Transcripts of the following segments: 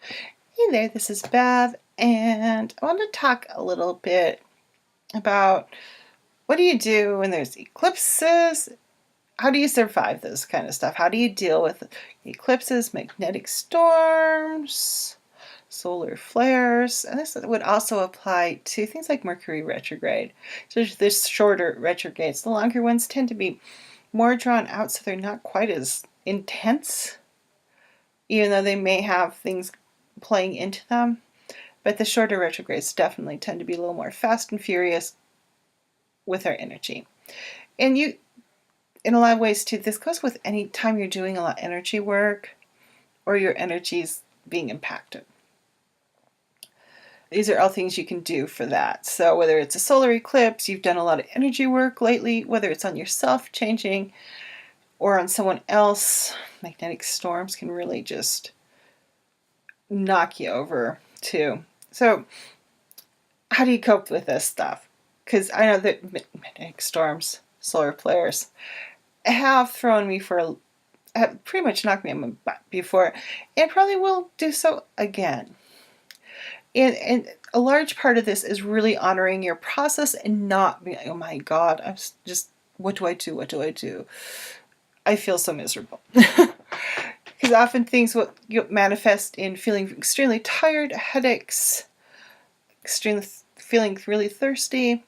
Hey there, this is Bev, and I want to talk a little bit about what do you do when there's eclipses? How do you survive this kind of stuff? How do you deal with eclipses, magnetic storms, solar flares? And this would also apply to things like Mercury retrograde. So there's shorter retrogrades. The longer ones tend to be more drawn out, so they're not quite as intense, even though they may have things playing into them. But the shorter retrogrades definitely tend to be a little more fast and furious with our energy. And in a lot of ways too, this goes with any time you're doing a lot of energy work or your energy's being impacted. These are all things you can do for that. So whether it's a solar eclipse, you've done a lot of energy work lately, whether it's on yourself changing or on someone else, magnetic storms can really just knock you over too. So how do you cope with this stuff? Because I know that magnetic storms, solar flares, have thrown me have pretty much knocked me on my butt before, and probably will do so again. And a large part of this is really honoring your process and not being like, oh my God, I'm just, what do I do? What do I do? I feel so miserable. Because often things will manifest in feeling extremely tired, headaches, extremely feeling really thirsty.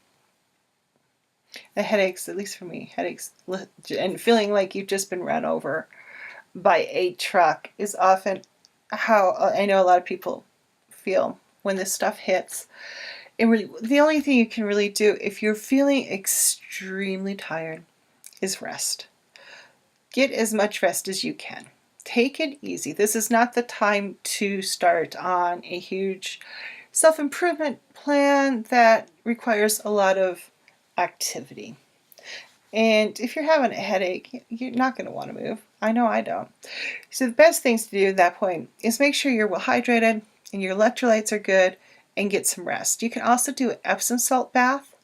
The headaches, at least for me, headaches and feeling like you've just been run over by a truck is often how I know a lot of people feel when this stuff hits. And really, the only thing you can really do if you're feeling extremely tired is rest. Get as much rest as you can. Take it easy. This is not the time to start on a huge self-improvement plan that requires a lot of activity. And if you're having a headache, you're not going to want to move. I know I don't. So the best things to do at that point is make sure you're well hydrated and your electrolytes are good and get some rest. You can also do an Epsom salt bath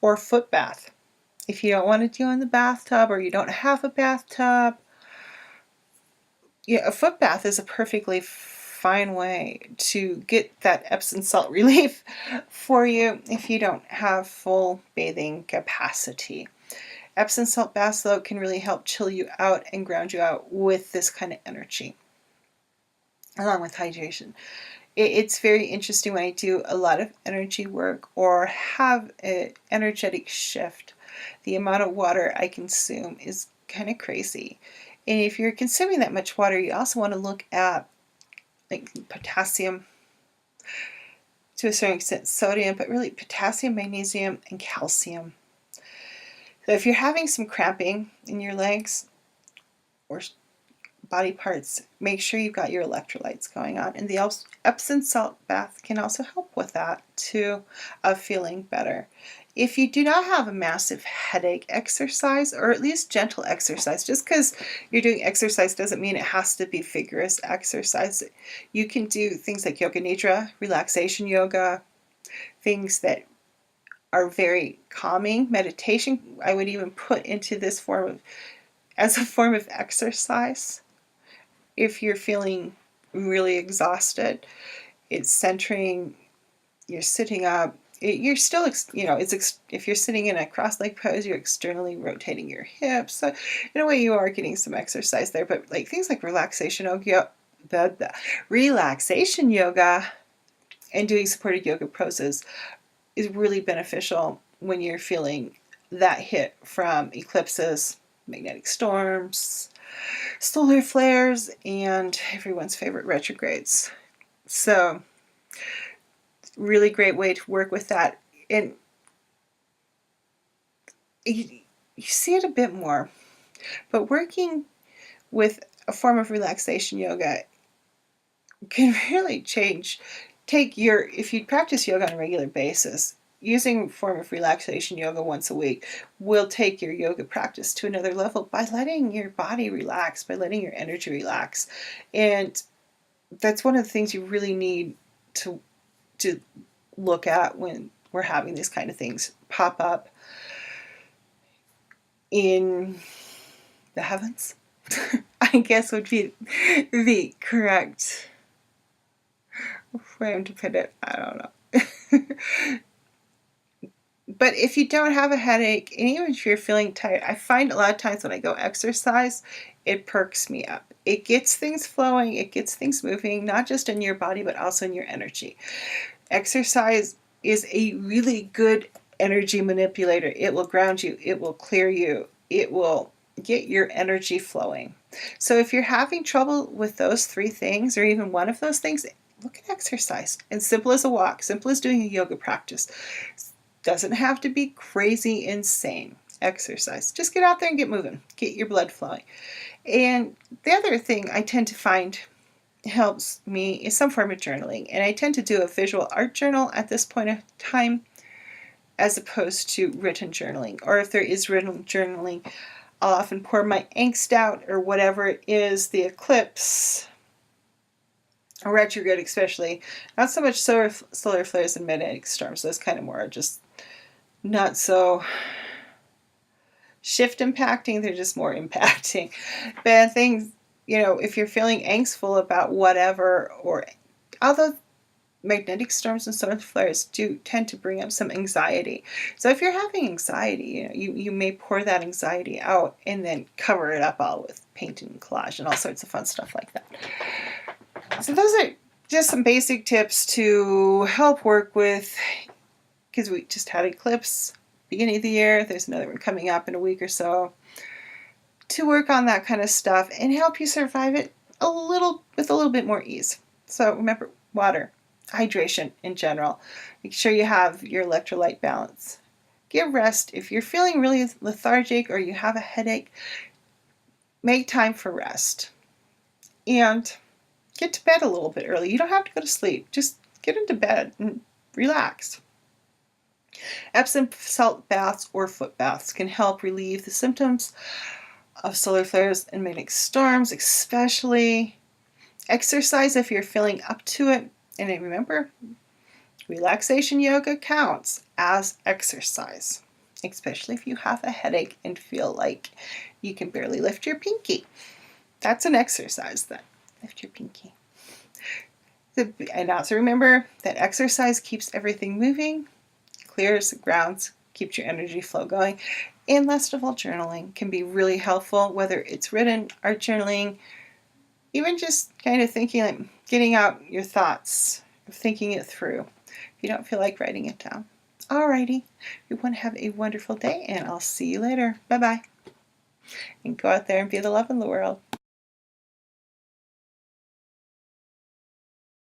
or foot bath. If you don't want to do in the bathtub or you don't have a bathtub, a foot bath is a perfectly fine way to get that Epsom salt relief for you if you don't have full bathing capacity. Epsom salt baths, though, can really help chill you out and ground you out with this kind of energy, along with hydration. It's very interesting when I do a lot of energy work or have an energetic shift. The amount of water I consume is kind of crazy. And if you're consuming that much water, you also want to look at like potassium, to a certain extent sodium, but really potassium, magnesium, and calcium. So if you're having some cramping in your legs or body parts, make sure you've got your electrolytes going on. And the Epsom salt bath can also help with that too, of feeling better. If you do not have a massive headache, exercise, or at least gentle exercise, just because you're doing exercise doesn't mean it has to be vigorous exercise. You can do things like yoga nidra, relaxation yoga, things that are very calming. Meditation, I would even put into this as a form of exercise. If you're feeling really exhausted, it's centering, you're sitting up, you're still, if you're sitting in a cross-leg pose, you're externally rotating your hips. So in a way you are getting some exercise there, but like things like relaxation yoga and doing supported yoga poses is really beneficial when you're feeling that hit from eclipses, magnetic storms, solar flares, and everyone's favorite retrogrades. So really great way to work with that. And you see it a bit more, but working with a form of relaxation yoga can really if you practice yoga on a regular basis, using a form of relaxation yoga once a week will take your yoga practice to another level by letting your body relax, by letting your energy relax. And that's one of the things you really need to look at when we're having these kind of things pop up in the heavens, I guess would be the correct way to put it. I don't know. But if you don't have a headache, and even if you're feeling tired, I find a lot of times when I go exercise, it perks me up. It gets things flowing, it gets things moving, not just in your body, but also in your energy. Exercise is a really good energy manipulator. It will ground you, it will clear you, it will get your energy flowing. So if you're having trouble with those three things, or even one of those things, look at exercise. And simple as a walk, simple as doing a yoga practice. Doesn't have to be crazy insane exercise. Just get out there and get moving. Get your blood flowing. And the other thing I tend to find helps me is some form of journaling. And I tend to do a visual art journal at this point of time as opposed to written journaling. Or if there is written journaling, I'll often pour my angst out or whatever it is, the eclipse, retrograde especially. Not so much solar flares and magnetic storms. Those kind of more just not so shift impacting, they're just more impacting. Bad things, if you're feeling angstful about whatever, or although magnetic storms and solar flares do tend to bring up some anxiety. So if you're having anxiety, you may pour that anxiety out and then cover it up all with paint and collage and all sorts of fun stuff like that. So those are just some basic tips to help work with, because we just had eclipse beginning of the year. There's another one coming up in a week or so, to work on that kind of stuff and help you survive it with a little bit more ease. So remember, water, hydration in general. Make sure you have your electrolyte balance. Get rest. If you're feeling really lethargic or you have a headache, make time for rest. And get to bed a little bit early. You don't have to go to sleep. Just get into bed and relax. Epsom salt baths or foot baths can help relieve the symptoms of solar flares and magnetic storms, especially. Exercise if you're feeling up to it. And remember, relaxation yoga counts as exercise, especially if you have a headache and feel like you can barely lift your pinky. That's an exercise then. Lift your pinky. And also remember that exercise keeps everything moving, clears, grounds, keeps your energy flow going. And last of all, journaling can be really helpful, whether it's written, art journaling, even just kind of thinking, like getting out your thoughts, thinking it through, if you don't feel like writing it down. Alrighty, everyone have a wonderful day, and I'll see you later. Bye-bye. And go out there and be the love in the world.